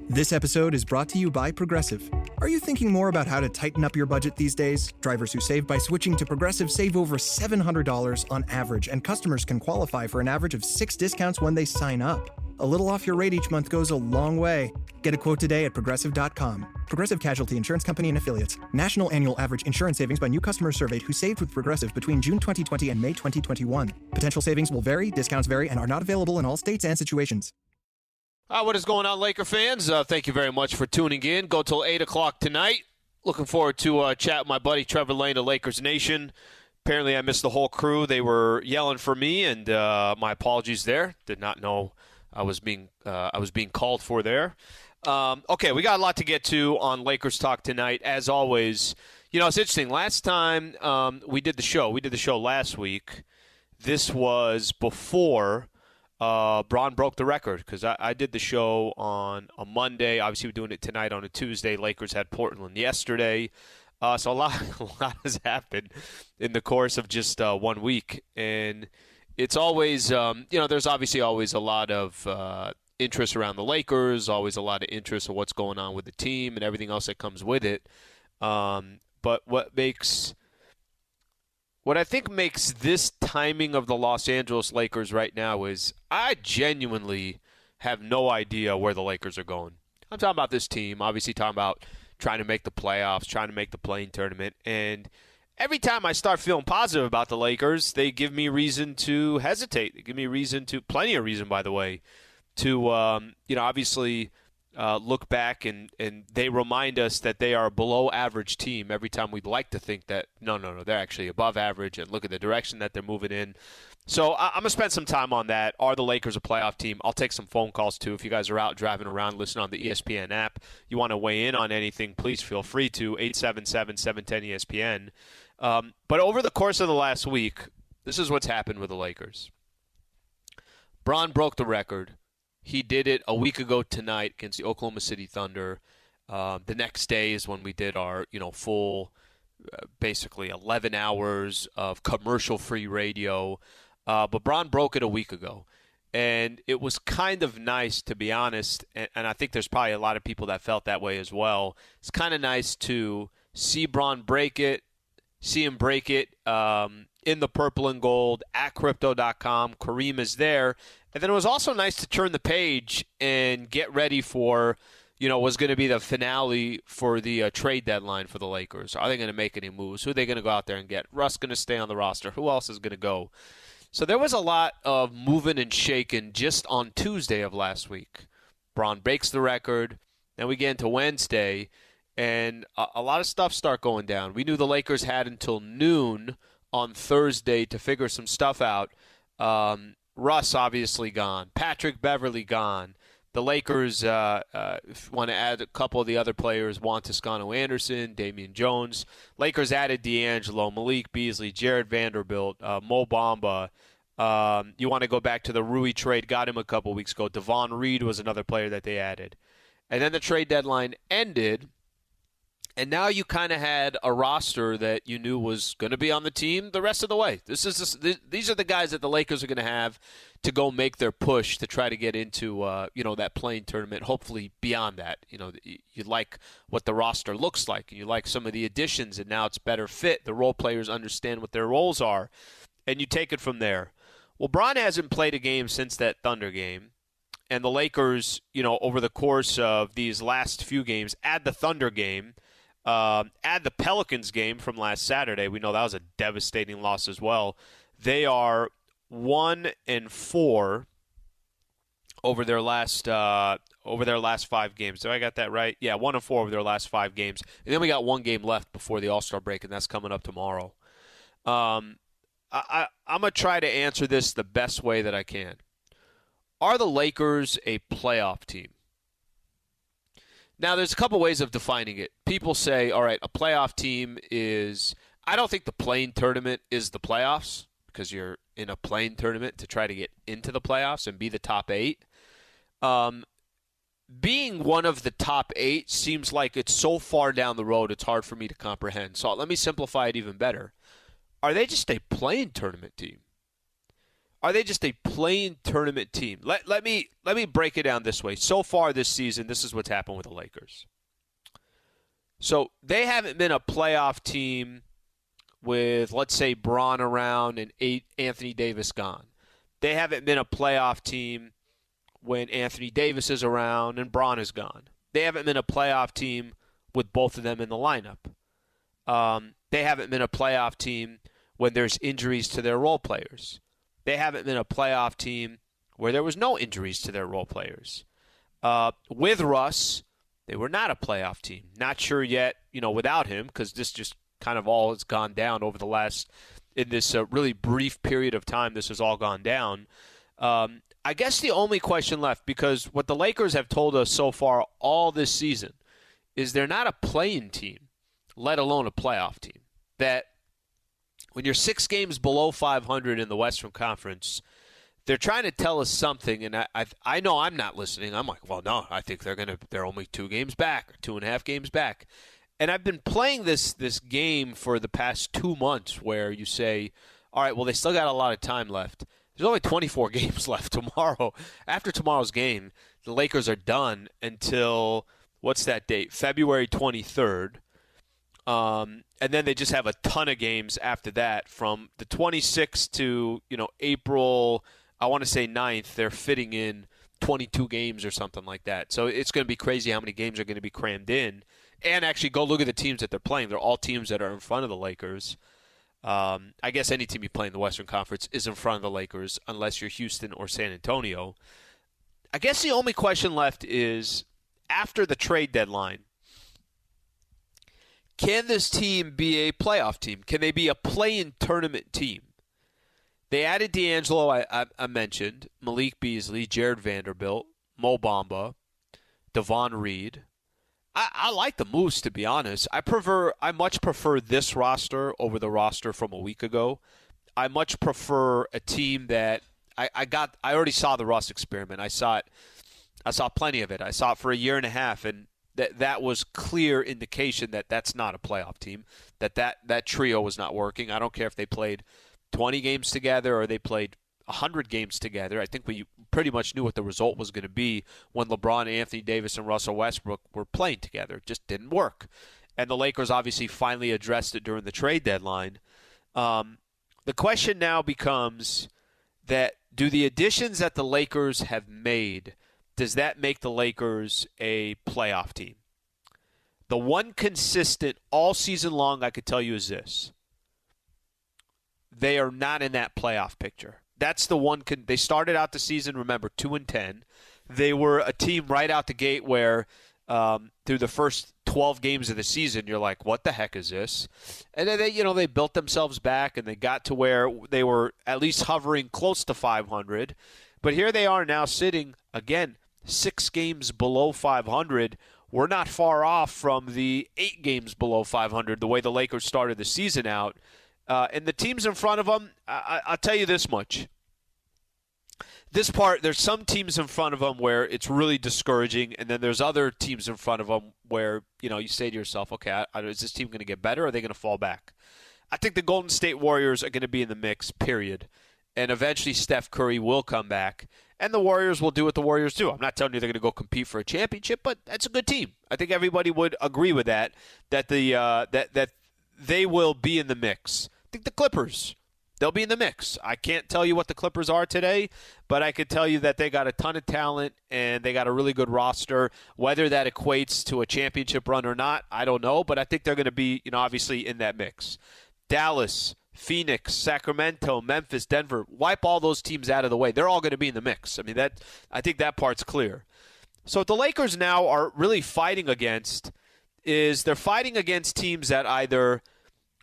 This episode is brought to you by Progressive. Are you thinking more about how to tighten up your budget these days? Drivers who save by switching to Progressive save over $700 on average, and customers can qualify for an average of 6 discounts when they sign up. A little off your rate each month goes a long way. Get a quote today at Progressive.com. Progressive Casualty Insurance Company and Affiliates. National annual average insurance savings by new customers surveyed who saved with Progressive between June 2020 and May 2021. Potential savings will vary, discounts vary, and are not available in all states and situations. What is going on, Laker fans? Thank you very much for tuning in. Go till 8 o'clock tonight. Looking forward to chat with my buddy Trevor Lane of Lakers Nation. Apparently I missed the whole crew. They were yelling for me, and my apologies there. Did not know I was being called for there. Okay, we got a lot to get to on Lakers Talk tonight. As always, you know, it's interesting. Last time we did the show last week. This was before Bron broke the record, because I did the show on a Monday. Obviously, we're doing it tonight on a Tuesday. Lakers had Portland yesterday. So a lot has happened in the course of just 1 week. And it's always, there's obviously always a lot of interest around the Lakers, always a lot of interest in what's going on with the team and everything else that comes with it. But what I think makes this timing of the Los Angeles Lakers right now is I genuinely have no idea where the Lakers are going. I'm talking about this team, obviously talking about trying to make the playoffs, trying to make the play-in tournament. And every time I start feeling positive about the Lakers, they give me reason to hesitate. They give me plenty of reason, by the way, to obviously look back, and they remind us that they are a below-average team every time we'd like to think that, no, they're actually above average, and look at the direction that they're moving in. So I'm going to spend some time on that. Are the Lakers a playoff team? I'll take some phone calls, too. If you guys are out driving around, listening on the ESPN app, you want to weigh in on anything, please feel free to, 877-710-ESPN. But over the course of the last week, this is what's happened with the Lakers. Bron broke the record. He did it a week ago tonight against the Oklahoma City Thunder. The next day is when we did our, full, basically 11 hours of commercial-free radio. But Bron broke it a week ago. And it was kind of nice, to be honest, and I think there's probably a lot of people that felt that way as well. It's kind of nice to see Bron break it, see him break it in the purple and gold at Crypto.com. Kareem is there. And then it was also nice to turn the page and get ready for, was going to be the finale for the trade deadline for the Lakers. Are they going to make any moves? Who are they going to go out there and get? Russ going to stay on the roster? Who else is going to go? So there was a lot of moving and shaking just on Tuesday of last week. Bron breaks the record. Then we get into Wednesday, and a lot of stuff start going down. We knew the Lakers had until noon on Thursday to figure some stuff out. Russ obviously gone. Patrick Beverley gone. The Lakers want to add a couple of the other players, Juan Toscano-Anderson, Damian Jones. Lakers added D'Angelo, Malik Beasley, Jared Vanderbilt, Mo Bamba. You want to go back to the Rui trade, got him a couple weeks ago. Devon Reed was another player that they added. And then the trade deadline ended, and now you kind of had a roster that you knew was going to be on the team the rest of the way. These are the guys that the Lakers are going to have to go make their push to try to get into that play-in tournament. Hopefully beyond that, you like what the roster looks like, and you like some of the additions, and now it's better fit. The role players understand what their roles are, and you take it from there. Well, Bron hasn't played a game since that Thunder game. And the Lakers, over the course of these last few games, add the Thunder game, add the Pelicans game from last Saturday. We know that was a devastating loss as well. They are 1-4 over their last 5 games. Do I got that right? Yeah, 1-4 over their last 5 games. And then we got 1 game left before the All-Star break, and that's coming up tomorrow. I'm going to try to answer this the best way that I can. Are the Lakers a playoff team? Now, there's a couple ways of defining it. People say, all right, a playoff team is – I don't think the play-in tournament is the playoffs, because you're in a play-in tournament to try to get into the playoffs and be the top 8. Being one of the top 8 seems like it's so far down the road it's hard for me to comprehend. So let me simplify it even better. Are they just a play-in tournament team? Are they just a play-in tournament team? Let me break it down this way. So far this season, this is what's happened with the Lakers. So they haven't been a playoff team with, let's say, Bron around and Anthony Davis gone. They haven't been a playoff team when Anthony Davis is around and Bron is gone. They haven't been a playoff team with both of them in the lineup. They haven't been a playoff team when there's injuries to their role players. They haven't been a playoff team where there was no injuries to their role players. With Russ, they were not a playoff team. Not sure yet, without him, because this just kind of all has gone down over the last, in this really brief period of time, this has all gone down. I guess the only question left, because what the Lakers have told us so far all this season is they're not a play-in team, let alone a playoff team. That when you're 6 games below 500 in the Western Conference, they're trying to tell us something, and I know I'm not listening. I'm like, well, no, I think they're only 2 games back, or 2.5 games back. And I've been playing this game for the past 2 months where you say, all right, well, they still got a lot of time left. There's only 24 games left tomorrow. After tomorrow's game, the Lakers are done until, what's that date? February 23rd. And then they just have a ton of games after that. From the 26th to, April, I want to say 9th, they're fitting in 22 games or something like that. So it's going to be crazy how many games are going to be crammed in. And actually go look at the teams that they're playing. They're all teams that are in front of the Lakers. I guess any team you play in the Western Conference is in front of the Lakers unless you're Houston or San Antonio. I guess the only question left is, after the trade deadline, can this team be a playoff team? Can they be a play-in tournament team? They added D'Angelo, I mentioned, Malik Beasley, Jared Vanderbilt, Mo Bamba, Devon Reed. I like the moves, to be honest. I much prefer this roster over the roster from a week ago. I much prefer a team that I already saw the Russ experiment. I saw plenty of it. I saw it for a year and a half, and that was clear indication that that's not a playoff team. That trio was not working. I don't care if they played 20 games together or they played 100 games together. I think we pretty much knew what the result was going to be when LeBron, Anthony Davis, and Russell Westbrook were playing together. It just didn't work. And the Lakers obviously finally addressed it during the trade deadline. The question now becomes that do the additions that the Lakers have made, does that make the Lakers a playoff team? The one consistent all season long I could tell you is this. They are not in that playoff picture. That's the one. They started out the season, remember, 2-10. They were a team right out the gate where through the first 12 games of the season, you're like, what the heck is this? And then they built themselves back and they got to where they were at least hovering close to 500. But here they are now sitting, again, 6 games below 500. We're not far off from the 8 games below 500, the way the Lakers started the season out. And the teams in front of them, I'll tell you this much. There's some teams in front of them where it's really discouraging, and then there's other teams in front of them where, you say to yourself, okay, is this team going to get better or are they going to fall back? I think the Golden State Warriors are going to be in the mix, period. And eventually Steph Curry will come back, and the Warriors will do what the Warriors do. I'm not telling you they're going to go compete for a championship, but that's a good team. I think everybody would agree with that that they will be in the mix. I think the Clippers, they'll be in the mix. I can't tell you what the Clippers are today, but I could tell you that they got a ton of talent and they got a really good roster. Whether that equates to a championship run or not, I don't know, but I think they're going to be, obviously in that mix. Dallas, Phoenix, Sacramento, Memphis, Denver, wipe all those teams out of the way. They're all going to be in the mix. I think that part's clear. So what the Lakers now are really fighting against is they're fighting against teams that either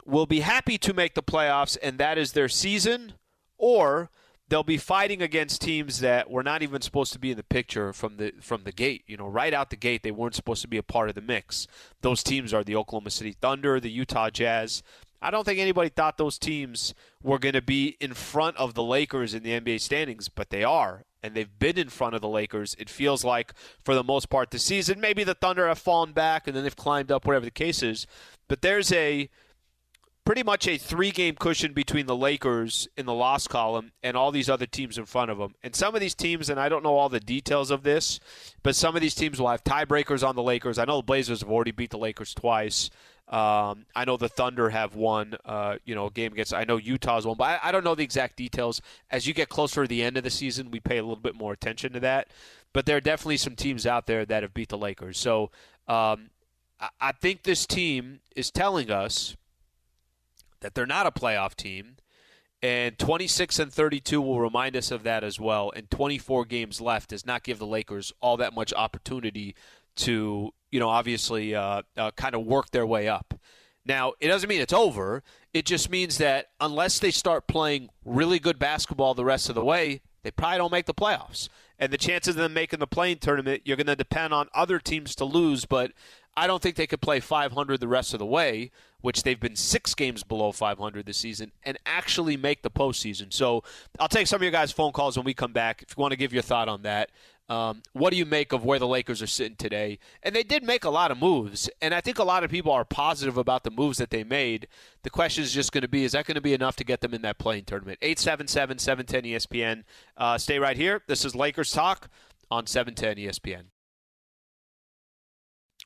will be happy to make the playoffs and that is their season, or they'll be fighting against teams that were not even supposed to be in the picture from the gate. Right out the gate, they weren't supposed to be a part of the mix. Those teams are the Oklahoma City Thunder, the Utah Jazz. I don't think anybody thought those teams were going to be in front of the Lakers in the NBA standings, but they are, and they've been in front of the Lakers. It feels like, for the most part, this season. Maybe the Thunder have fallen back, and then they've climbed up, whatever the case is. But there's a pretty much a 3-game cushion between the Lakers in the loss column and all these other teams in front of them. And some of these teams, and I don't know all the details of this, but some of these teams will have tiebreakers on the Lakers. I know the Blazers have already beat the Lakers twice. I know the Thunder have won, a game against. I know Utah's won, but I don't know the exact details. As you get closer to the end of the season, we pay a little bit more attention to that. But there are definitely some teams out there that have beat the Lakers. So I think this team is telling us that they're not a playoff team, and 26-32 will remind us of that as well. And 24 games left does not give the Lakers all that much opportunity to, obviously kind of work their way up. Now, it doesn't mean it's over. It just means that unless they start playing really good basketball the rest of the way, they probably don't make the playoffs. And the chances of them making the play-in tournament, you're going to depend on other teams to lose, but I don't think they could play 500 the rest of the way, which they've been 6 games below 500 this season, and actually make the postseason. So I'll take some of your guys' phone calls when we come back if you want to give your thought on that. What do you make of where the Lakers are sitting today? And they did make a lot of moves, and I think a lot of people are positive about the moves that they made. The question is just going to be, is that going to be enough to get them in that play-in tournament? 877-710-ESPN. Stay right here. This is Lakers Talk on 710 ESPN.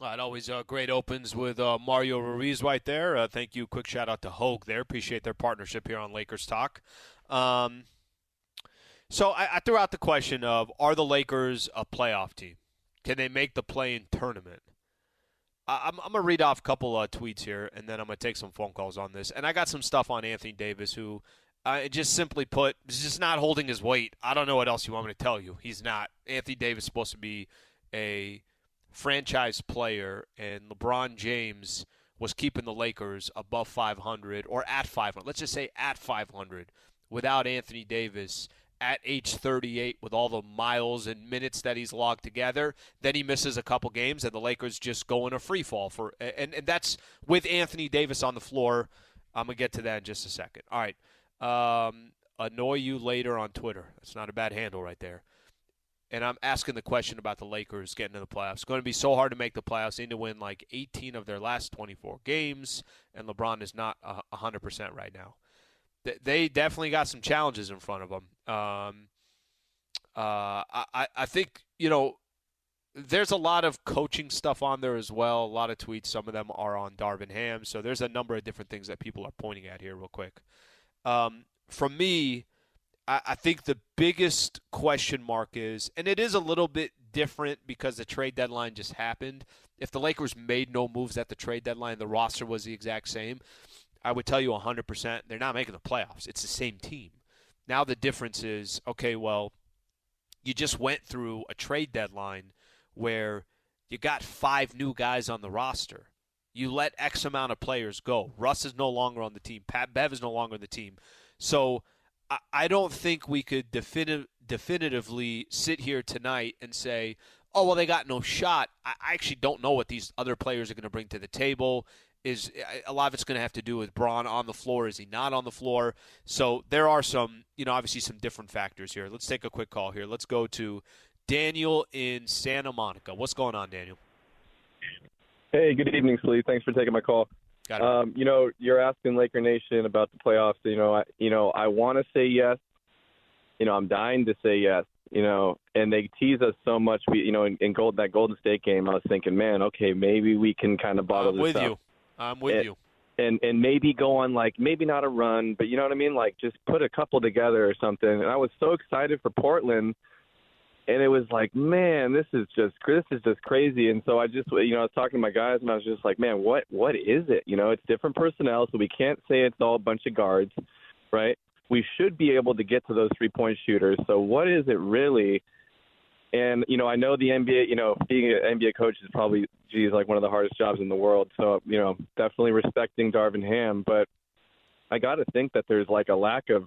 All right, always great opens with Mario Ruiz right there. Thank you. Quick shout-out to Hogue there. Appreciate their partnership here on Lakers Talk. So I threw out the question of, are the Lakers a playoff team? Can they make the play-in tournament? I'm going to read off a couple tweets here, and then I'm going to take some phone calls on this. And I got some stuff on Anthony Davis, who just simply put, is just not holding his weight. I don't know what else you want me to tell you. He's not. Anthony Davis is supposed to be a franchise player, and LeBron James was keeping the Lakers above 500 or at 500. Let's just say at 500 without Anthony Davis at age 38 with all the miles and minutes that he's logged together. Then he misses a couple games, and the Lakers just go in a free fall and that's with Anthony Davis on the floor. I'm going to get to that in just a second. All right. Annoy you later on Twitter. That's not a bad handle right there. And I'm asking the question about the Lakers getting to the playoffs. It's going to be so hard to make the playoffs. They need to win like 18 of their last 24 games, and LeBron is not 100% right now. They definitely got some challenges in front of them. I think, there's a lot of coaching stuff on there as well, a lot of tweets. Some of them are on Darvin Ham. So there's a number of different things that people are pointing at here real quick. For me, I think the biggest question mark is, and it is a little bit different because the trade deadline just happened. If the Lakers made no moves at the trade deadline, the roster was the exact same, I would tell you 100% they're not making the playoffs. It's the same team. Now the difference is, okay, well, you just went through a trade deadline where you got 5 new guys on the roster. You let X amount of players go. Russ is no longer on the team. Pat Bev is no longer on the team. So I don't think we could definitively sit here tonight and say, oh, well, they got no shot. I actually don't know what these other players are going to bring to the table. A lot of it's going to have to do with Braun on the floor. Is he not on the floor? So there are some, obviously some different factors here. Let's take a quick call here. Let's go to Daniel in Santa Monica. What's going on, Daniel? Hey, good evening, Slee. Thanks for taking my call. You're asking Laker Nation about the playoffs. I want to say yes. I'm dying to say yes. And they tease us so much. In that Golden State game, I was thinking, man, okay, maybe we can kind of bottle this up. I'm with you. And maybe go on, maybe not a run, but you know what I mean? Just put a couple together or something. And I was so excited for Portland. And it was like, man, this is just crazy. And so I just, I was talking to my guys, and I was just like, man, what is it? It's different personnel, so we can't say it's all a bunch of guards, right? We should be able to get to those three-point shooters. So what is it really? And, I know the NBA, being an NBA coach is probably, one of the hardest jobs in the world. So, definitely respecting Darvin Ham. But I got to think that there's a lack of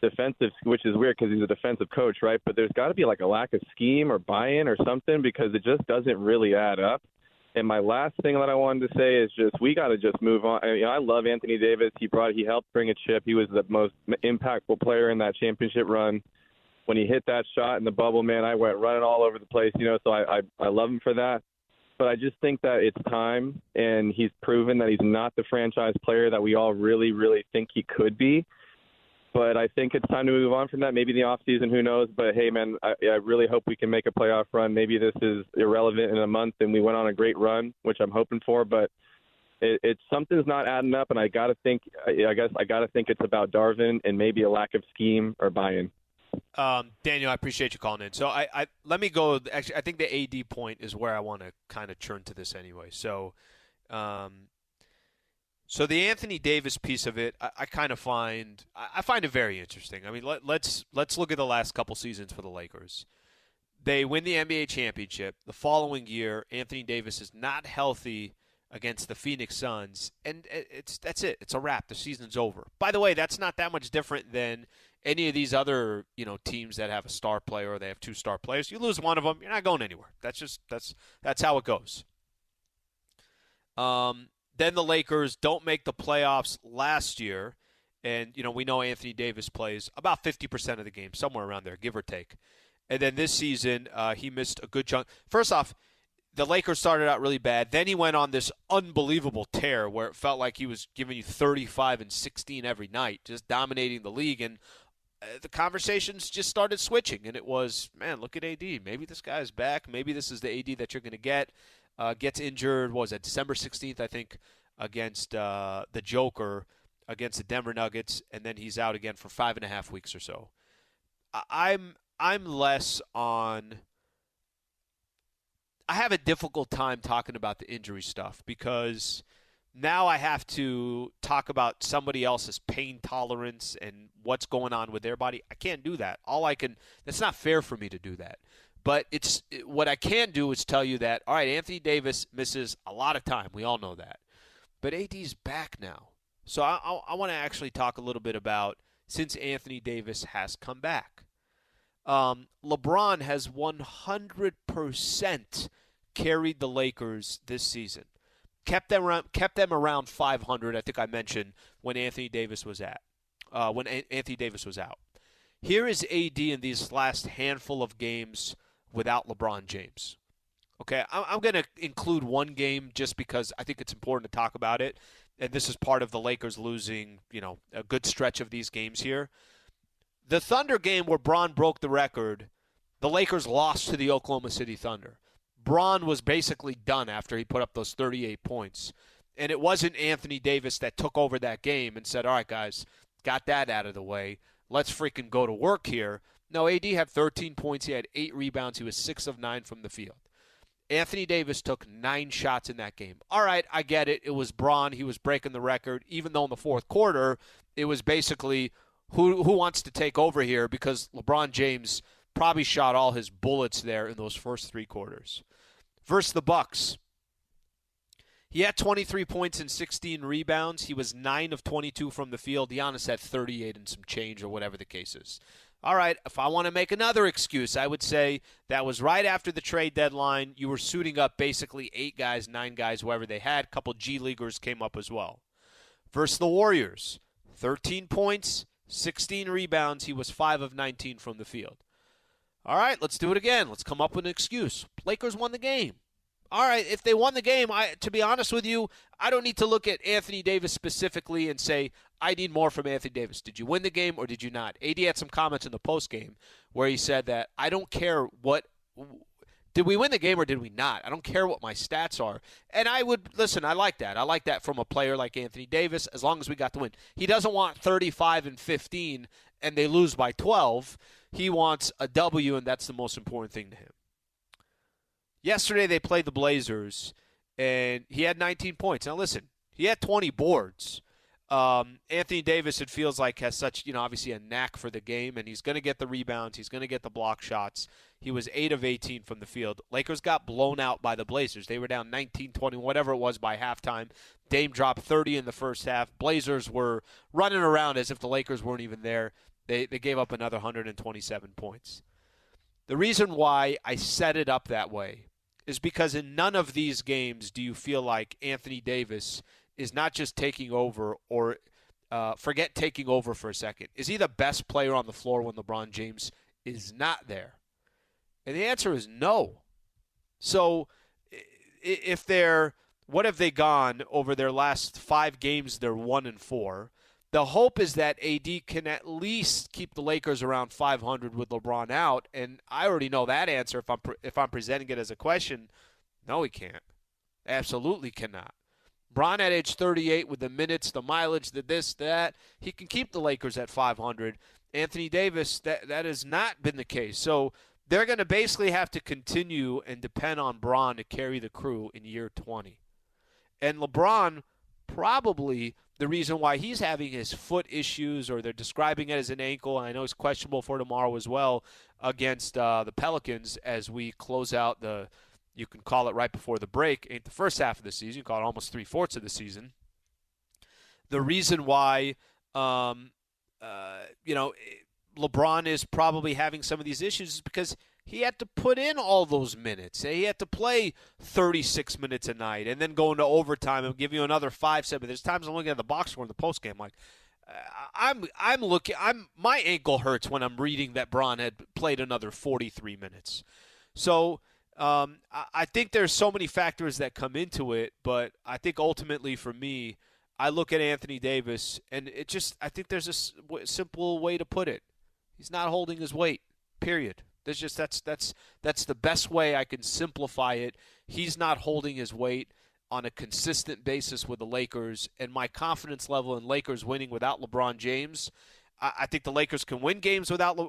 defensive, which is weird because he's a defensive coach, right? But there's got to be a lack of scheme or buy-in or something, because it just doesn't really add up. And my last thing that I wanted to say is just we got to just move on. I love Anthony Davis. He helped bring a chip. He was the most impactful player in that championship run. When he hit that shot in the bubble, man, I went running all over the place. So I love him for that. but I just think that it's time, and he's proven that he's not the franchise player that we all really, really think he could be. But I think it's time to move on from that. Maybe in the offseason, who knows? But, hey, man, I really hope we can make a playoff run. Maybe this is irrelevant in a month and we went on a great run, which I'm hoping for. But it's something's not adding up, and I got to think it's about Darvin and maybe a lack of scheme or buy-in. Daniel, I appreciate you calling in. So let me go. Actually, I think the AD point is where I want to kind of churn to this anyway. So the Anthony Davis piece of it, I kind of find it very interesting. I mean, let's look at the last couple seasons for the Lakers. They win the NBA championship. The following year, Anthony Davis is not healthy against the Phoenix Suns, and that's it. It's a wrap. The season's over. By the way, that's not that much different than any of these other teams that have a star player or they have two star players. You lose one of them, you're not going anywhere. That's how it goes. Then the Lakers don't make the playoffs last year, and we know Anthony Davis plays about 50% of the game, somewhere around there, give or take. And then this season, he missed a good chunk. First off, the Lakers started out really bad. Then he went on this unbelievable tear where it felt like he was giving you 35 and 16 every night, just dominating the league. And the conversations just started switching. And it was, man, look at AD. Maybe this guy's back. Maybe this is the AD that you're going to get. Gets injured, what was it, December 16th, I think, against the Joker, against the Denver Nuggets. And then he's out again for 5.5 weeks or so. I'm less on – I have a difficult time talking about the injury stuff because now I have to talk about somebody else's pain tolerance and what's going on with their body. I can't do that. That's not fair for me to do that. But what I can do is tell you that, all right, Anthony Davis misses a lot of time. We all know that. But AD's back now. So I want to actually talk a little bit about since Anthony Davis has come back. LeBron has 100% carried the Lakers this season. Kept them around 500. I think I mentioned when Anthony Davis was out. Here is AD in these last handful of games without LeBron James. Okay, I'm going to include one game just because I think it's important to talk about it, and this is part of the Lakers losing, a good stretch of these games here. The Thunder game where Bron broke the record, the Lakers lost to the Oklahoma City Thunder. Bron was basically done after he put up those 38 points. And it wasn't Anthony Davis that took over that game and said, all right, guys, got that out of the way. Let's freaking go to work here. No, AD had 13 points. He had 8 rebounds. He was 6 of 9 from the field. Anthony Davis took 9 shots in that game. All right, I get it. It was Bron. He was breaking the record, even though in the fourth quarter it was basically – Who wants to take over here because LeBron James probably shot all his bullets there in those first 3 quarters. Versus the Bucks, he had 23 points and 16 rebounds. He was 9 of 22 from the field. Giannis had 38 and some change or whatever the case is. All right, if I want to make another excuse, I would say that was right after the trade deadline. You were suiting up basically 8 guys, 9 guys, whoever they had. A couple G Leaguers came up as well. Versus the Warriors, 13 points, 16 rebounds. He was 5 of 19 from the field. All right, let's do it again. Let's come up with an excuse. Lakers won the game. All right, if they won the game, to be honest with you, I don't need to look at Anthony Davis specifically and say, I need more from Anthony Davis. Did you win the game or did you not? AD had some comments in the postgame where he said that I don't care did we win the game or did we not? I don't care what my stats are. And I like that. I like that from a player like Anthony Davis as long as we got the win. He doesn't want 35 and 15 and they lose by 12. He wants a W, and that's the most important thing to him. Yesterday they played the Blazers, and he had 19 points. Now listen, he had 20 boards. Anthony Davis, it feels like, has such, obviously a knack for the game, and he's going to get the rebounds. He's going to get the block shots. He was 8 of 18 from the field. Lakers got blown out by the Blazers. They were down 19-20, whatever it was by halftime. Dame dropped 30 in the first half. Blazers were running around as if the Lakers weren't even there. They gave up another 127 points. The reason why I set it up that way is because in none of these games do you feel like Anthony Davis is not just taking over or forget taking over for a second. Is he the best player on the floor when LeBron James is not there? And the answer is no. So if they're what have they gone over their last 5 games? They're 1-4. The hope is that AD can at least keep the Lakers around 500 with LeBron out, and I already know that answer if I'm presenting it as a question. No, he can't. Absolutely cannot. Bron at age 38 with the minutes, the mileage, the this, that, he can keep the Lakers at 500. Anthony Davis, that has not been the case. So they're going to basically have to continue and depend on Bron to carry the crew in year 20. And LeBron, probably the reason why he's having his foot issues, or they're describing it as an ankle, and I know it's questionable for tomorrow as well against the Pelicans as we close out you can call it right before the break, ain't the first half of the season, you call it almost 3/4 of the season. The reason why, LeBron is probably having some of these issues is because he had to put in all those minutes. He had to play 36 minutes a night and then go into overtime and give you another 5-7. There's times I'm looking at the box score in the postgame, like, my ankle hurts when I'm reading that Bron had played another 43 minutes. So I think there's so many factors that come into it, but I think ultimately for me, I look at Anthony Davis, and I think there's a simple way to put it. He's not holding his weight, period. That's the best way I can simplify it. He's not holding his weight on a consistent basis with the Lakers, and my confidence level in Lakers winning without LeBron James, I think the Lakers can win games without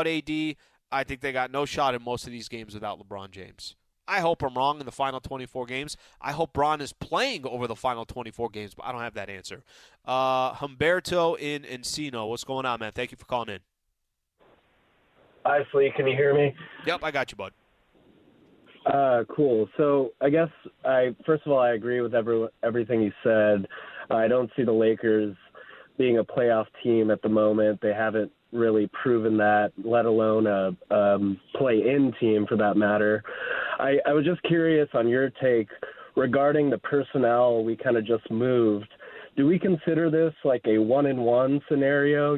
AD. I think they got no shot in most of these games without LeBron James. I hope I'm wrong in the final 24 games. I hope Bron is playing over the final 24 games, but I don't have that answer. Humberto in Encino, what's going on, man? Thank you for calling in. Hi, Slee. Can you hear me? Yep, I got you, bud. Cool. So I guess first of all, I agree with everything you said. I don't see the Lakers being a playoff team at the moment. They haven't really proven that, let alone a play-in team for that matter. I was just curious on your take regarding the personnel we kind of just moved. Do we consider this like a 1-1 scenario?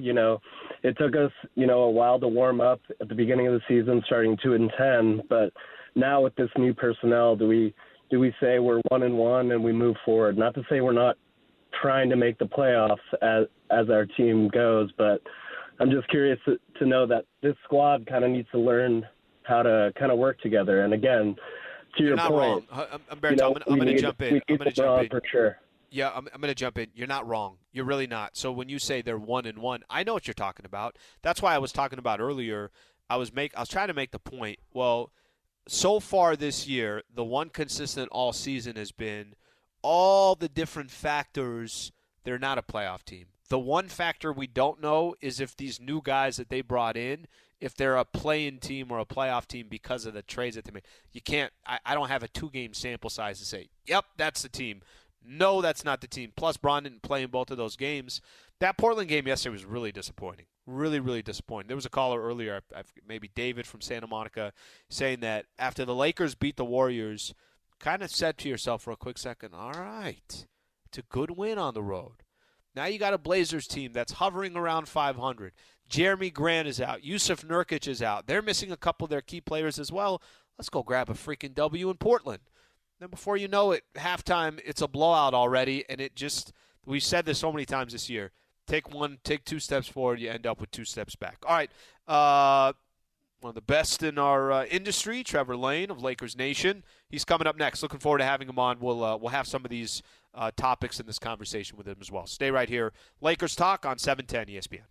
It took us, a while to warm up at the beginning of the season, starting 2-10. But now with this new personnel, do we say we're 1-1 and we move forward? Not to say we're not trying to make the playoffs as our team goes, but I'm just curious to know that this squad kind of needs to learn how to kind of work together. And again, to your point, I'm going to jump in. I'm going to jump in. For sure. Yeah, I'm going to jump in. You're not wrong. You're really not. So when you say they're 1-1, I know what you're talking about. That's why I was talking about earlier. I was trying to make the point. Well, so far this year, the one consistent all season has been all the different factors. They're not a playoff team. The one factor we don't know is if these new guys that they brought in, if they're a play-in team or a playoff team because of the trades that they made. You can't. I don't have a 2-game sample size to say, yep, that's the team. No, that's not the team. Plus, Bron didn't play in both of those games. That Portland game yesterday was really disappointing. Really, really disappointing. There was a caller earlier, maybe David from Santa Monica, saying that after the Lakers beat the Warriors, kind of said to yourself for a quick second, all right, it's a good win on the road. Now you got a Blazers team that's hovering around 500. Jeremy Grant is out. Yusuf Nurkic is out. They're missing a couple of their key players as well. Let's go grab a freaking W in Portland. Then before you know it, halftime, it's a blowout already, and we've said this so many times this year. Take 2 steps forward, you end up with 2 steps back. All right, one of the best in our industry, Trevor Lane of Lakers Nation. He's coming up next. Looking forward to having him on. We'll have some of these topics in this conversation with him as well. Stay right here. Lakers Talk on 710 ESPN.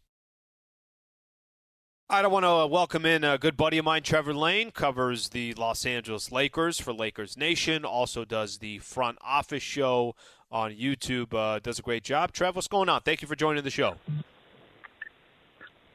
I want to welcome in a good buddy of mine, Trevor Lane, covers the Los Angeles Lakers for Lakers Nation, also does the front office show on YouTube, does a great job. Trev, what's going on? Thank you for joining the show.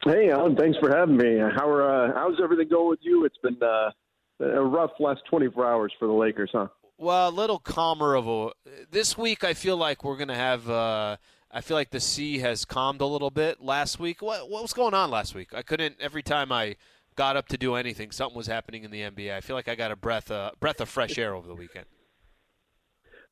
Hey, Alan, thanks for having me. How's everything going with you? It's been a rough last 24 hours for the Lakers, huh? Well, a little calmer this week I feel like we're going to have I feel like the sea has calmed a little bit last week. What was going on last week? Every time I got up to do anything, something was happening in the NBA. I feel like I got a breath of fresh air over the weekend.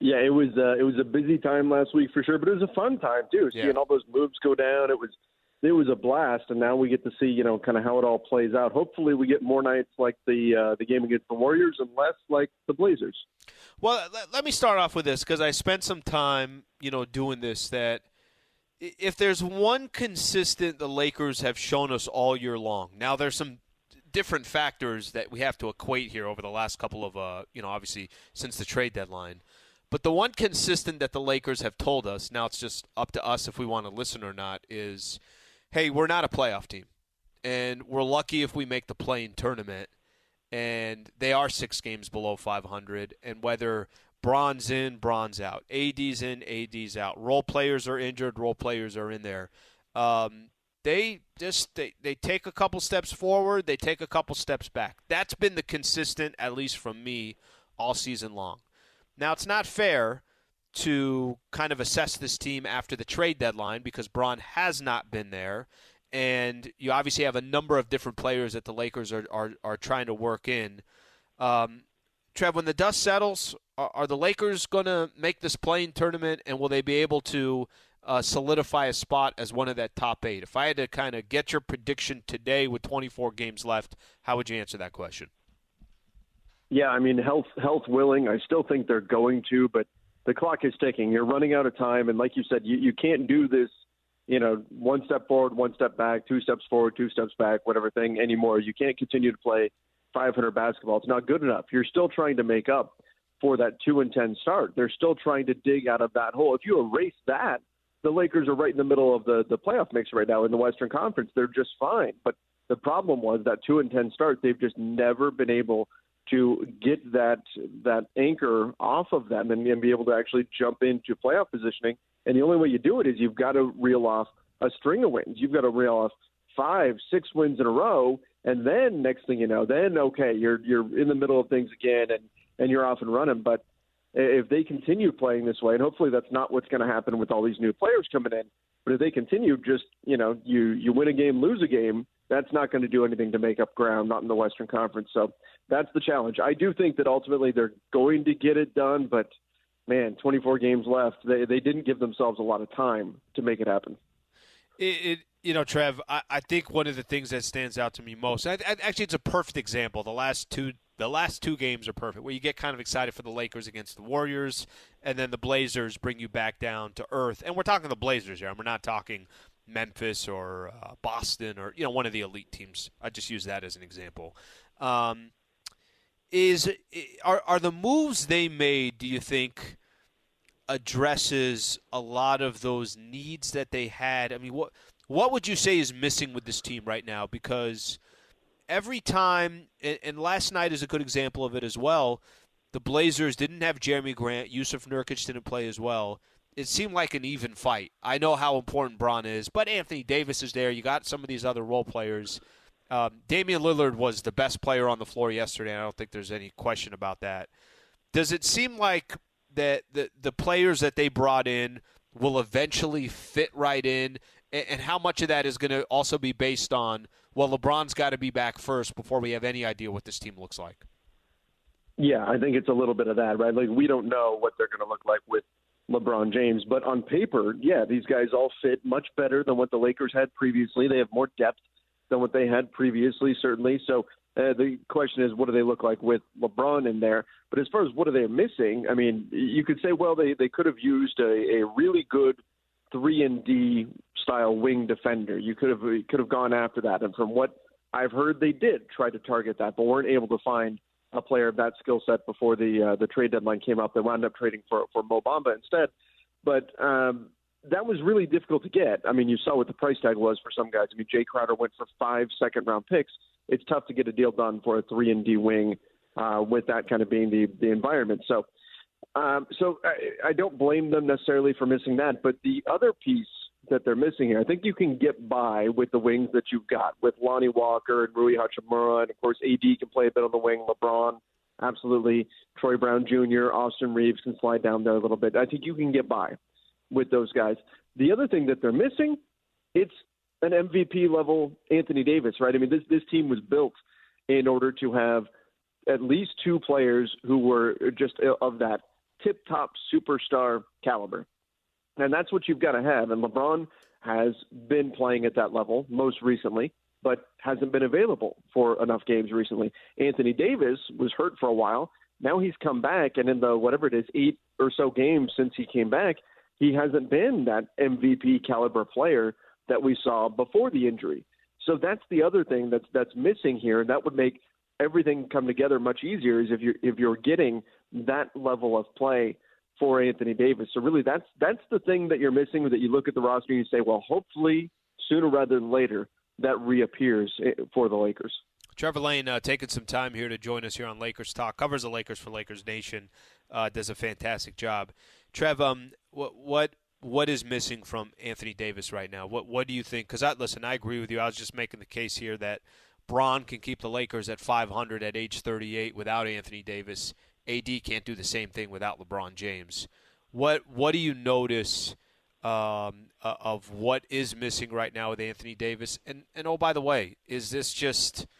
Yeah, it was a busy time last week for sure, but it was a fun time too. Yeah. Seeing all those moves go down, it was a blast, and now we get to see kind of how it all plays out. Hopefully, we get more nights like the game against the Warriors and less like the Blazers. Well, let me start off with this because I spent some time, doing this. That if there's one consistent the Lakers have shown us all year long. Now there's some different factors that we have to equate here over the last couple of, obviously since the trade deadline. But the one consistent that the Lakers have told us, now it's just up to us if we want to listen or not, is, hey, we're not a playoff team. And we're lucky if we make the play-in tournament. And they are 6 games below 500. And whether Bron's in, Bron's out. AD's in, AD's out. Role players are injured, role players are in there. They take a couple steps forward, they take a couple steps back. That's been the consistent, at least from me, all season long. Now, it's not fair to kind of assess this team after the trade deadline because Bron has not been there. And you obviously have a number of different players that the Lakers are trying to work in. Trev, when the dust settles, are the Lakers going to make this play-in tournament, and will they be able to solidify a spot as one of that top 8? If I had to kind of get your prediction today with 24 games left, how would you answer that question? Yeah, I mean, health willing, I still think they're going to, but the clock is ticking. You're running out of time, and like you said, you can't do this, 1 step forward, 1 step back, 2 steps forward, 2 steps back, whatever thing anymore. You can't continue to play 500 basketball. It's not good enough. You're still trying to make up for that 2-10 start. They're still trying to dig out of that hole. If you erase that, the Lakers are right in the middle of the playoff mix right now in the Western Conference. They're just fine. But the problem was that 2-10 start, they've just never been able to get that anchor off of them and be able to actually jump into playoff positioning. And the only way you do it is you've got to reel off a string of wins. You've got to reel off 5, 6 wins in a row, and then next thing you know, okay, you're in the middle of things again, and you're off and running. But if they continue playing this way, and hopefully that's not what's going to happen with all these new players coming in, but if they continue just, you win a game, lose a game, that's not going to do anything to make up ground, not in the Western Conference. So that's the challenge. I do think that ultimately they're going to get it done, but, man, 24 games left. They didn't give themselves a lot of time to make it happen. Trev, I think one of the things that stands out to me most, actually it's a perfect example. The last two games are perfect, where you get kind of excited for the Lakers against the Warriors, and then the Blazers bring you back down to earth. And we're talking the Blazers here, and we're not talking Memphis or Boston or one of the elite teams. I just use that as an example. Are the moves they made, do you think, addresses a lot of those needs that they had? I mean, what would you say is missing with this team right now? Because every time, and last night is a good example of it as well, the Blazers didn't have Jeremy Grant. Yusuf Nurkic didn't play as well. It seemed like an even fight. I know how important Bron is, but Anthony Davis is there. You got some of these other role players. Damian Lillard was the best player on the floor yesterday, and I don't think there's any question about that. Does it seem like that the players that they brought in will eventually fit right in, and how much of that is going to also be based on, well, LeBron's got to be back first before we have any idea what this team looks like? Yeah, I think it's a little bit of that, right? Like, we don't know what they're going to look like with LeBron James, but on paper, yeah, these guys all fit much better than what the Lakers had previously. They have more depth than what they had previously, certainly. So the question is, what do they look like with LeBron in there? But as far as what are they missing, I mean, you could say, well, they could have used a really good 3-and-D style wing defender. You could have gone after that. And from what I've heard, they did try to target that, but weren't able to find a player of that skill set before the trade deadline came up. They wound up trading for Mo Bamba instead. But that was really difficult to get. I mean, you saw what the price tag was for some guys. I mean, Jay Crowder went for 5 second-round picks. It's tough to get a deal done for a 3-and-D wing with that kind of being the environment. So I don't blame them necessarily for missing that. But the other piece that they're missing here, I think you can get by with the wings that you've got with Lonnie Walker and Rui Hachimura. And, of course, AD can play a bit on the wing. LeBron, absolutely. Troy Brown Jr., Austin Reeves can slide down there a little bit. I think you can get by with those guys. The other thing that they're missing, it's an MVP-level Anthony Davis, right? I mean, this team was built in order to have at least 2 players who were just of that tip-top superstar caliber. And that's what you've got to have. And LeBron has been playing at that level most recently, but hasn't been available for enough games recently. Anthony Davis was hurt for a while, Now he's come back, and in the, whatever it is, 8 or so games since he came back, he hasn't been that MVP caliber player that we saw before the injury. So that's the other thing that's missing here, and that would make everything come together much easier, is if you're getting that level of play for Anthony Davis. So really that's the thing that you're missing, that you look at the roster and you say, well, hopefully sooner rather than later that reappears for the Lakers. Trevor Lane taking some time here to join us here on Lakers Talk. Covers the Lakers for Lakers Nation. Does a fantastic job. Trev, what is missing from Anthony Davis right now? What do you think? Because I agree with you. I was just making the case here that Bron can keep the Lakers at 500 at age 38 without Anthony Davis. AD can't do the same thing without LeBron James. What do you notice of what is missing right now with Anthony Davis? And oh, by the way, is this just –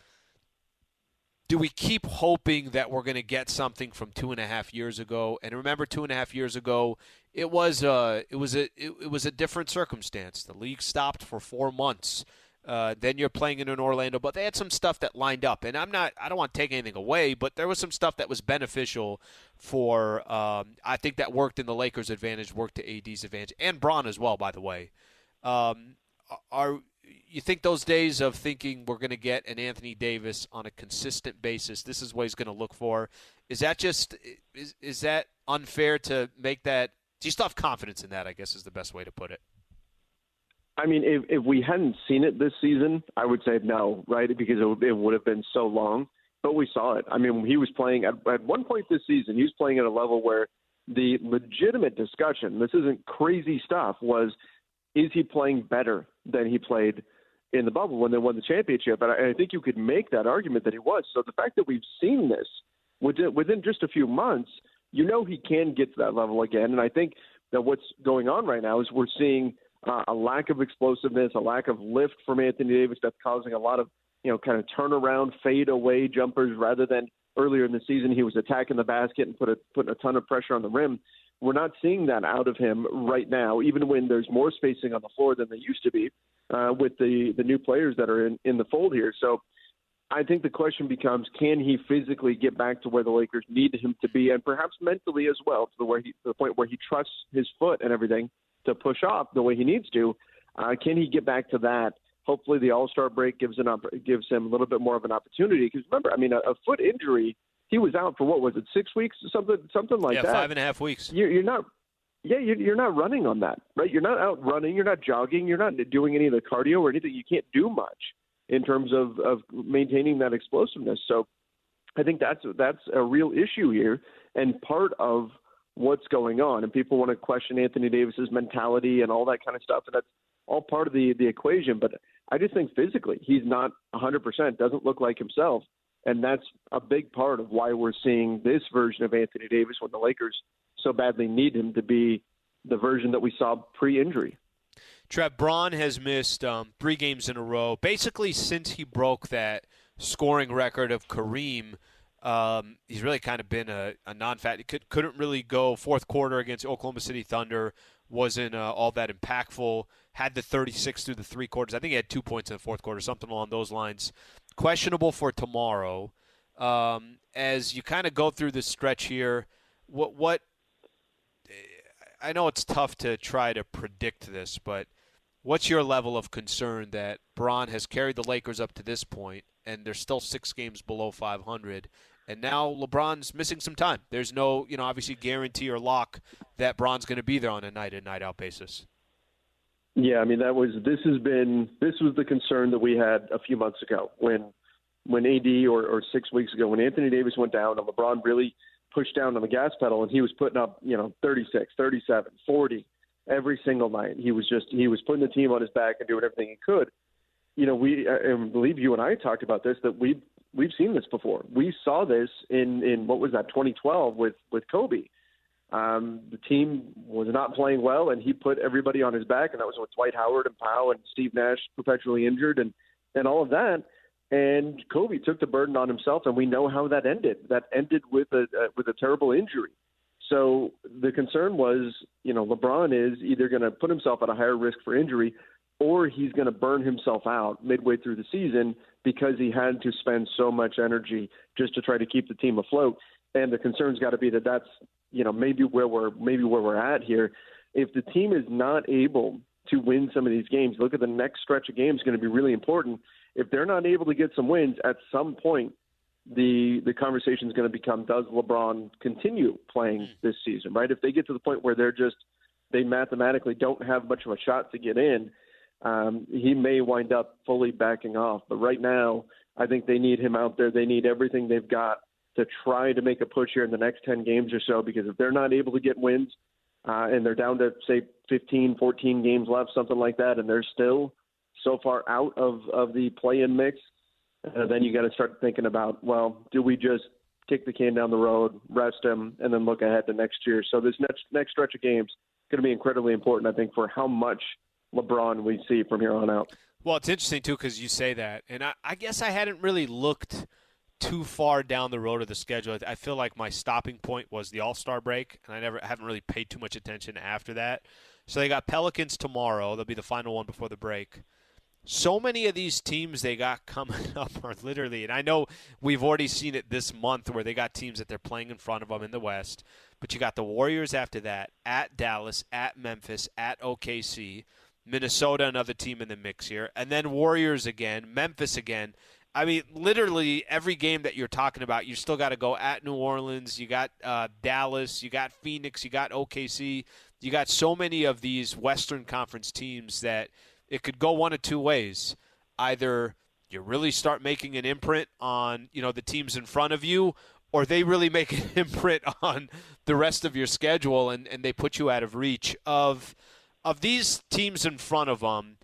do we keep hoping that we're going to get something from 2.5 years ago? And remember, 2.5 years ago, it was a different circumstance. The league stopped for 4 months. Then you're playing in Orlando, but they had some stuff that lined up. And I don't want to take anything away, but there was some stuff that was beneficial for. I think that worked in the Lakers' advantage, worked to AD's advantage, and Bron as well. By the way, you think those days of thinking we're going to get an Anthony Davis on a consistent basis, this is what he's going to look for, is that unfair to make that? Do you still have confidence in that, I guess is the best way to put it? I mean, if we hadn't seen it this season, I would say no, right? Because it would have been so long. But we saw it. I mean, he was playing at one point this season, he was playing at a level where the legitimate discussion, this isn't crazy stuff, was, is he playing better than he played in the bubble when they won the championship? And I think you could make that argument that he was. So the fact that we've seen this within just a few months, he can get to that level again. And I think that what's going on right now is we're seeing a lack of explosiveness, a lack of lift from Anthony Davis that's causing a lot of, kind of turnaround, fade away jumpers, rather than earlier in the season he was attacking the basket and putting a ton of pressure on the rim. We're not seeing that out of him right now, even when there's more spacing on the floor than there used to be with the new players that are in the fold here. So I think the question becomes, can he physically get back to where the Lakers need him to be, and perhaps mentally as well, to the point where he trusts his foot and everything to push off the way he needs to? Can he get back to that? Hopefully the All-Star break gives him a little bit more of an opportunity. Because remember, I mean, a foot injury, he was out for, what was it, 6 weeks, something like that. Yeah, 5.5 weeks. You're not running on that, right? You're not out running. You're not jogging. You're not doing any of the cardio or anything. You can't do much in terms of maintaining that explosiveness. So I think that's a real issue here, and part of what's going on. And people want to question Anthony Davis's mentality and all that kind of stuff, and that's all part of the equation. But I just think physically he's not 100%, doesn't look like himself. And that's a big part of why we're seeing this version of Anthony Davis when the Lakers so badly need him to be the version that we saw pre-injury. Trev, Bron has missed 3 games in a row. Basically, since he broke that scoring record of Kareem, he's really kind of been a non-factor. He couldn't really go fourth quarter against Oklahoma City Thunder. Wasn't all that impactful. Had the 36 through the 3 quarters. I think he had 2 points in the fourth quarter, something along those lines. Questionable for tomorrow. As you kind of go through this stretch here, what I know it's tough to try to predict this, but what's your level of concern that Bron has carried the Lakers up to this point, and they're still 6 games below 500, and now LeBron's missing some time? There's no, obviously guarantee or lock that Bron's going to be there on a night-in, night-out basis. Yeah, I mean, this was the concern that we had a few months ago when AD or 6 weeks ago when Anthony Davis went down and LeBron really pushed down on the gas pedal, and he was putting up 36, 37, 40 every single night. He was putting the team on his back and doing everything he could. I believe you and I talked about this, that we've seen this before. We saw this in what was that, 2012 with Kobe. The team was not playing well, and he put everybody on his back, and that was with Dwight Howard and Powell and Steve Nash perpetually injured and all of that. And Kobe took the burden on himself, and we know how that ended. That ended with a terrible injury. So the concern was, LeBron is either going to put himself at a higher risk for injury, or he's going to burn himself out midway through the season because he had to spend so much energy just to try to keep the team afloat. and the concern's got to be that that's maybe where we're at here. If the team is not able to win some of these games, look at the next stretch of games, going to be really important. If they're not able to get some wins, at some point the conversation is going to become, does LeBron continue playing this season, right? If they get to the point where they mathematically don't have much of a shot to get in, he may wind up fully backing off. But right now, I think they need him out there. They need everything they've got to try to make a push here in the next 10 games or so, because if they're not able to get wins and they're down to, say, 15, 14 games left, something like that, and they're still so far out of the play-in mix, then you got to start thinking about, well, do we just kick the can down the road, rest him, and then look ahead to next year? So this next stretch of games is going to be incredibly important, I think, for how much LeBron we see from here on out. Well, it's interesting, too, because you say that. And I guess I hadn't really looked too far down the road of the schedule. I feel like my stopping point was the All-Star break, and I haven't really paid too much attention after that. So they got Pelicans tomorrow. They'll be the final one before the break. So many of these teams they got coming up are literally, and I know we've already seen it this month where they got teams that they're playing in front of them in the West, but you got the Warriors after that, at Dallas, at Memphis, at OKC, Minnesota, another team in the mix here, and then Warriors again, Memphis again. I mean, literally every game that you're talking about, you still got to go at New Orleans. You got Dallas, you got Phoenix, you got OKC. You got so many of these Western Conference teams that it could go one of two ways. Either you really start making an imprint on, the teams in front of you, or they really make an imprint on the rest of your schedule and they put you out of reach. Of these teams in front of them,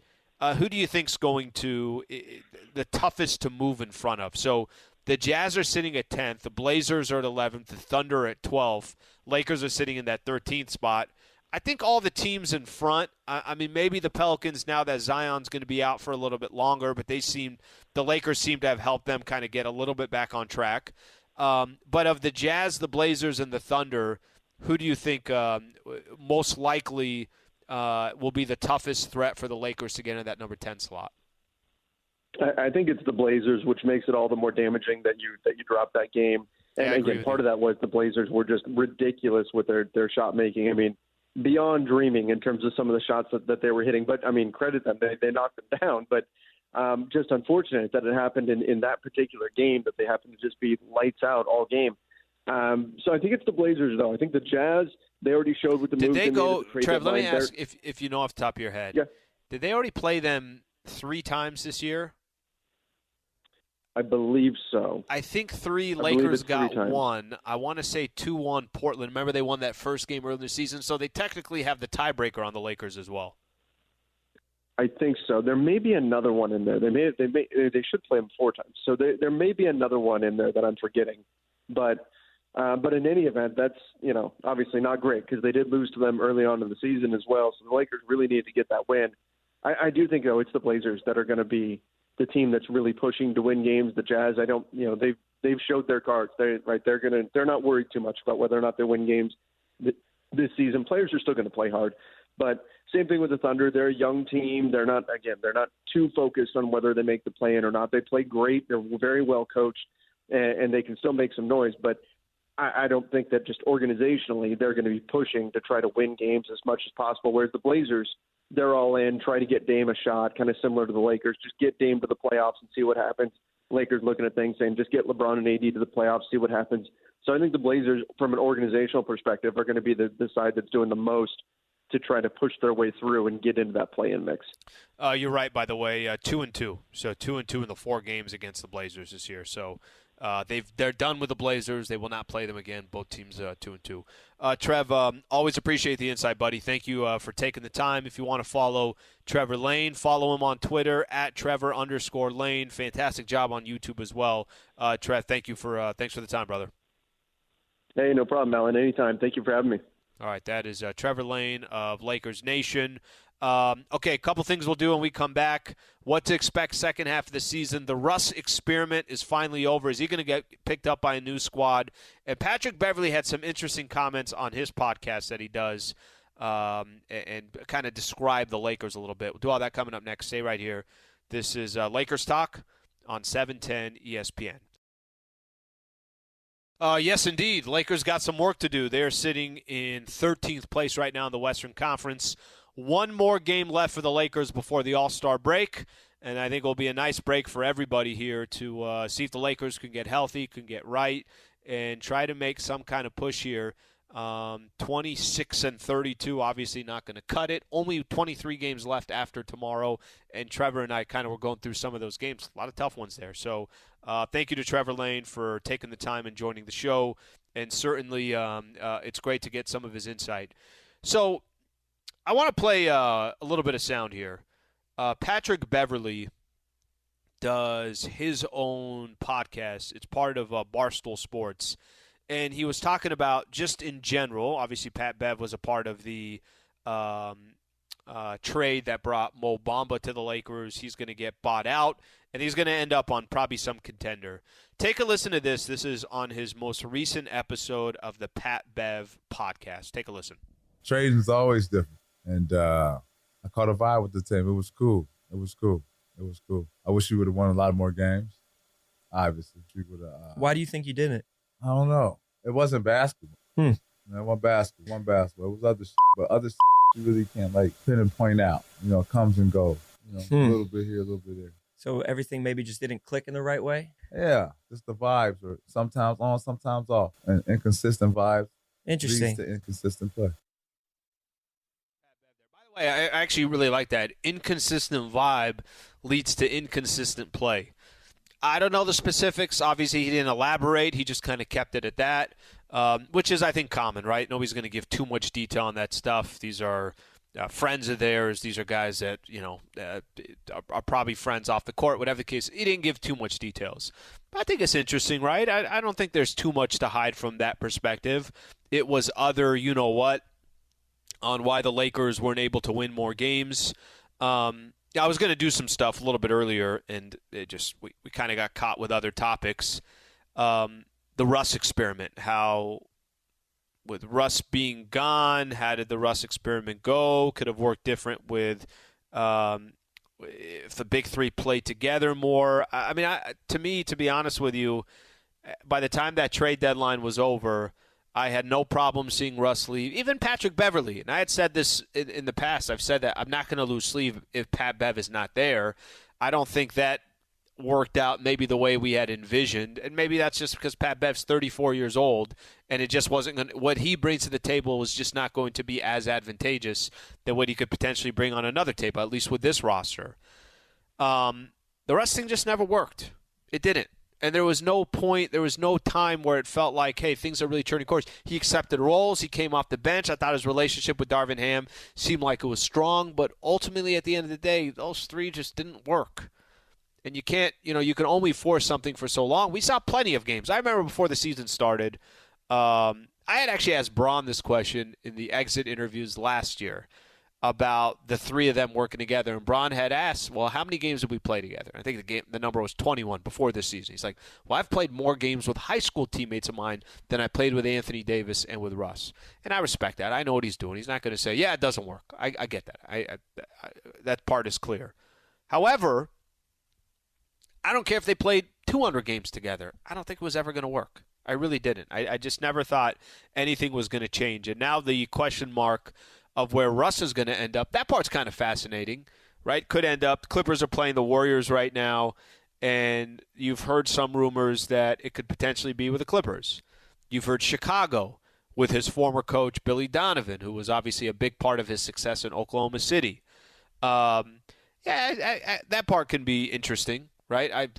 who do you think's going to the toughest to move in front of? So the Jazz are sitting at 10th, the Blazers are at 11th, the Thunder are at 12th, Lakers are sitting in that 13th spot. I think all the teams in front, I mean, maybe the Pelicans now that Zion's going to be out for a little bit longer, but the Lakers seem to have helped them kind of get a little bit back on track. But of the Jazz, the Blazers, and the Thunder, who do you think most likely will be the toughest threat for the Lakers to get in that number 10 slot? I think it's the Blazers, which makes it all the more damaging that you dropped that game. And again, part of that was the Blazers were just ridiculous with their shot making. I mean, beyond dreaming in terms of some of the shots that they were hitting. But, I mean, credit them. They knocked them down. But just unfortunate that it happened in that particular game, that they happened to just be lights out all game. So I think it's the Blazers, though. I think the Jazz, they already showed with the moves. Did they go, Trev, let me ask there. if you know off the top of your head. Yeah. Did they already play them 3 times this year? I believe so. I think 3. Lakers got 3 1. I want to say 2-1 Portland. Remember they won that first game earlier in the season, so they technically have the tiebreaker on the Lakers as well. I think so. There may be another one in there. They should play them 4 times. So there may be another one in there that I'm forgetting. But in any event, that's obviously not great because they did lose to them early on in the season as well. So the Lakers really need to get that win. I do think though it's the Blazers that are going to be the team that's really pushing to win games. The Jazz, they've showed their cards. They're not worried too much about whether or not they win games this season. Players are still going to play hard, but same thing with the Thunder. They're a young team. They're not too focused on whether they make the play-in or not. They play great. They're very well coached, and they can still make some noise. But I don't think that just organizationally they're going to be pushing to try to win games as much as possible. Whereas the Blazers, they're all in, try to get Dame a shot, kind of similar to the Lakers. Just get Dame to the playoffs and see what happens. Lakers looking at things saying, just get LeBron and AD to the playoffs, see what happens. So I think the Blazers, from an organizational perspective, are going to be the side that's doing the most to try to push their way through and get into that play-in mix. You're right, by the way, 2-2. So 2-2 in the 4 games against the Blazers this year. So they're done with the Blazers. They will not play them again. Both teams 2-2. Trev, always appreciate the insight, buddy. Thank you for taking the time. If you want to follow Trevor Lane, follow him on Twitter at Trevor_Lane. Fantastic job on YouTube as well. Trev, thanks for the time, brother. Hey, no problem, Alan. Anytime. Thank you for having me. All right, that is Trevor Lane of Lakers Nation. Okay, a couple things we'll do when we come back. What to expect second half of the season. The Russ experiment is finally over. Is he going to get picked up by a new squad? And Patrick Beverley had some interesting comments on his podcast that he does and kind of describe the Lakers a little bit. We'll do all that coming up next. Stay right here. This is Lakers Talk on 710 ESPN. Yes, indeed. Lakers got some work to do. They're sitting in 13th place right now in the Western Conference. One more game left for the Lakers before the All-Star break, and I think it will be a nice break for everybody here to see if the Lakers can get healthy, can get right, and try to make some kind of push here. 26-32, obviously not going to cut it. Only 23 games left after tomorrow, and Trevor and I kind of were going through some of those games. A lot of tough ones there. So thank you to Trevor Lane for taking the time and joining the show, and certainly it's great to get some of his insight. So I want to play a little bit of sound here. Patrick Beverley does his own podcast. It's part of Barstool Sports. And he was talking about just in general, obviously Pat Bev was a part of the trade that brought Mo Bamba to the Lakers. He's going to get bought out, and he's going to end up on probably some contender. Take a listen to this. This is on his most recent episode of the Pat Bev podcast. Take a listen. Trading is always different, and I caught a vibe with the team. It was cool. It was cool. I wish we would have won a lot more games. Obviously, we would have. Why do you think you didn't? I don't know. It wasn't basketball. One basketball. It was other but other you really can't pinpoint out. Comes and goes. A little bit here, a little bit there. So everything maybe just didn't click in the right way? Yeah, just the vibes are sometimes on, sometimes off. And inconsistent vibes Interesting. leads to inconsistent play. By the way, I actually really like that. Inconsistent vibe leads to inconsistent play. I don't know the specifics. Obviously, he didn't elaborate. He just kind of kept it at that, which is, I think, common, right? Nobody's going to give too much detail on that stuff. These are friends of theirs. These are guys that, are probably friends off the court, whatever the case. He didn't give too much details. But I think it's interesting, right? I don't think there's too much to hide from that perspective. It was other you-know-what on why the Lakers weren't able to win more games. I was going to do some stuff a little bit earlier, and we kind of got caught with other topics. The Russ experiment, how with Russ being gone, how did the Russ experiment go? Could have worked different with if the big three played together more. To me, to be honest with you, by the time that trade deadline was over, I had no problem seeing Russ leave. Even Patrick Beverley, and I had said this in the past, I've said that I'm not going to lose sleep if Pat Bev is not there. I don't think that worked out maybe the way we had envisioned, and maybe that's just because Pat Bev's 34 years old, and it just wasn't going to, what he brings to the table was just not going to be as advantageous than what he could potentially bring on another table, at least with this roster. The Russ thing just never worked. It didn't. And there was no point, there was no time where it felt like, hey, things are really turning course. He accepted roles. He came off the bench. I thought his relationship with Darvin Ham seemed like it was strong. But ultimately, at the end of the day, those three just didn't work. And you can't, you can only force something for so long. We saw plenty of games. I remember before the season started, I had actually asked Braun this question in the exit interviews last year about the three of them working together. And Braun had asked, well, how many games did we play together? I think the number was 21 before this season. He's like, well, I've played more games with high school teammates of mine than I played with Anthony Davis and with Russ. And I respect that. I know what he's doing. He's not going to say, yeah, it doesn't work. I get that. I that part is clear. However, I don't care if they played 200 games together. I don't think it was ever going to work. I really didn't. I just never thought anything was going to change. And now the question mark of where Russ is going to end up, that part's kind of fascinating, right? Could end up, Clippers are playing the Warriors right now, and you've heard some rumors that it could potentially be with the Clippers. You've heard Chicago with his former coach, Billy Donovan, who was obviously a big part of his success in Oklahoma City. That part can be interesting, right?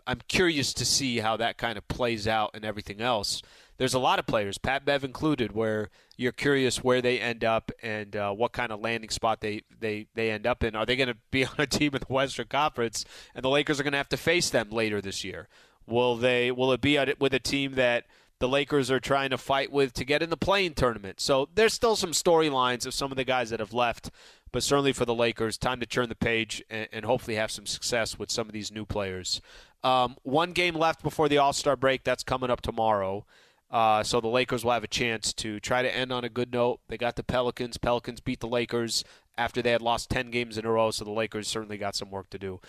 I'm curious to see how that kind of plays out and everything else. There's a lot of players, Pat Bev included, where you're curious where they end up and what kind of landing spot they end up in. Are they going to be on a team in the Western Conference, and the Lakers are going to have to face them later this year? Will it be with a team that the Lakers are trying to fight with to get in the play-in tournament? So there's still some storylines of some of the guys that have left, but certainly for the Lakers, time to turn the page and hopefully have some success with some of these new players. One game left before the All-Star break. That's coming up tomorrow. So the Lakers will have a chance to try to end on a good note. They got the Pelicans. Pelicans beat the Lakers after they had lost 10 games in a row, so the Lakers certainly got some work to do.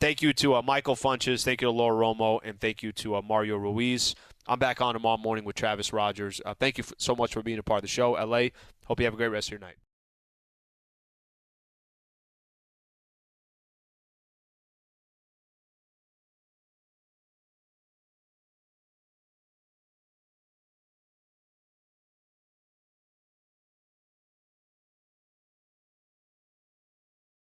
Thank you to Michael Funches, thank you to Laura Romo, and thank you to Mario Ruiz. I'm back on tomorrow morning with Travis Rogers. Thank you so much for being a part of the show. LA, hope you have a great rest of your night.